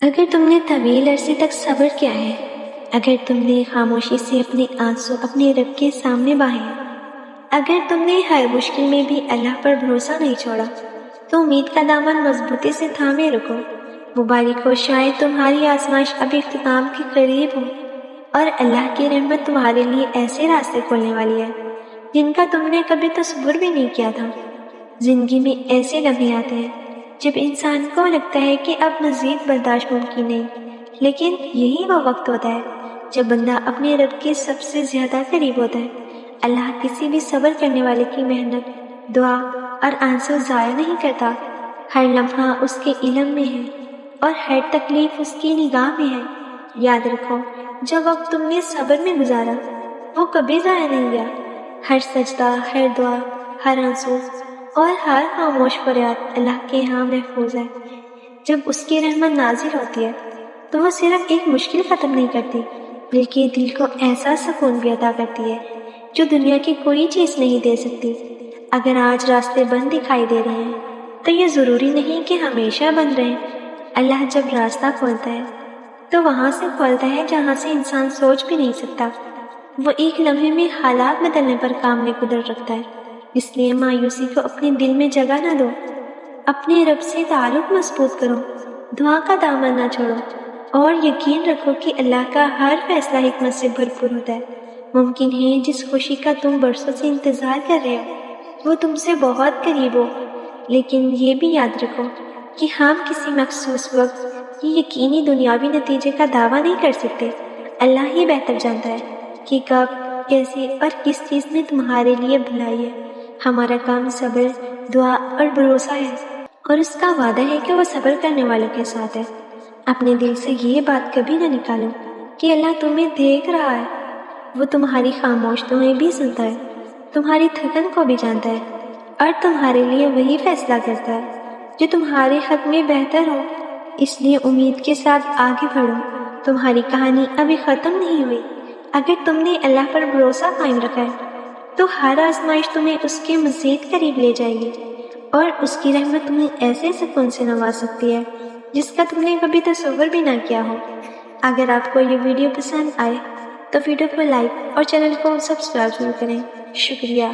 اگر تم نے طویل عرصے تک صبر کیا ہے، اگر تم نے خاموشی سے اپنے آنسو اپنے رب کے سامنے بہائے، اگر تم نے ہر مشکل میں بھی اللہ پر بھروسہ نہیں چھوڑا، تو امید کا دامن مضبوطی سے تھامے رکھو۔ مبارک ہو، شاید تمہاری آزمائش اب اختتام کے قریب ہو، اور اللہ کی رحمت تمہارے لیے ایسے راستے کھولنے والی ہے جن کا تم نے کبھی تصور بھی نہیں کیا تھا۔ زندگی میں ایسے لمحے آتے ہیں جب انسان کو لگتا ہے کہ اب مزید برداشت ممکن نہیں، لیکن یہی وہ وقت ہوتا ہے جب بندہ اپنے رب کے سب سے زیادہ قریب ہوتا ہے۔ اللہ کسی بھی صبر کرنے والے کی محنت، دعا اور آنسو ضائع نہیں کرتا۔ ہر لمحہ اس کے علم میں ہے اور ہر تکلیف اس کی نگاہ میں ہے۔ یاد رکھو، جو وقت تم نے صبر میں گزارا وہ کبھی ضائع نہیں گیا۔ ہر سجدہ، ہر دعا، ہر آنسو اور ہر خاموش فریاد اللہ کے ہاں محفوظ ہے۔ جب اس کی رحمت نازل ہوتی ہے تو وہ صرف ایک مشکل ختم نہیں کرتی، بلکہ دل کو ایسا سکون بھی عطا کرتی ہے جو دنیا کی کوئی چیز نہیں دے سکتی۔ اگر آج راستے بند دکھائی دے رہے ہیں تو یہ ضروری نہیں کہ ہمیشہ بند رہیں۔ اللہ جب راستہ کھولتا ہے تو وہاں سے کھولتا ہے جہاں سے انسان سوچ بھی نہیں سکتا۔ وہ ایک لمحے میں حالات بدلنے پر کام میں قدرت رکھتا ہے۔ اس لیے مایوسی کو اپنے دل میں جگہ نہ دو، اپنے رب سے تعلق مضبوط کرو، دعا کا دامن نہ چھوڑو، اور یقین رکھو کہ اللہ کا ہر فیصلہ حکمت سے بھرپور ہوتا ہے۔ ممکن ہے جس خوشی کا تم برسوں سے انتظار کر رہے ہو وہ تم سے بہت قریب ہو، لیکن یہ بھی یاد رکھو کہ ہم کسی مخصوص وقت یہ یقینی دنیاوی نتیجے کا دعویٰ نہیں کر سکتے۔ اللہ ہی بہتر جانتا ہے کہ کب، کیسے اور کس چیز میں تمہارے لیے بھلائی ہے۔ ہمارا کام صبر، دعا اور بھروسہ ہے، اور اس کا وعدہ ہے کہ وہ صبر کرنے والوں کے ساتھ ہے۔ اپنے دل سے یہ بات کبھی نہ نکالو کہ اللہ تمہیں دیکھ رہا ہے۔ وہ تمہاری خاموش دعائیں بھی سنتا ہے، تمہاری تھکن کو بھی جانتا ہے، اور تمہارے لیے وہی فیصلہ کرتا ہے جو تمہارے حق میں بہتر ہو۔ اس لیے امید کے ساتھ آگے بڑھو، تمہاری کہانی ابھی ختم نہیں ہوئی۔ اگر تم نے اللہ پر بھروسہ قائم رکھا ہے تو ہر آزمائش تمہیں اس کے مزید قریب لے جائے گی، اور اس کی رحمت تمہیں ایسے سکون سے نواز سکتی ہے جس کا تم نے کبھی تصور بھی نہ کیا ہو۔ اگر آپ کو یہ ویڈیو پسند آئے تو ویڈیو کو لائک اور چینل کو سبسکرائب ضرور کریں۔ شکریہ۔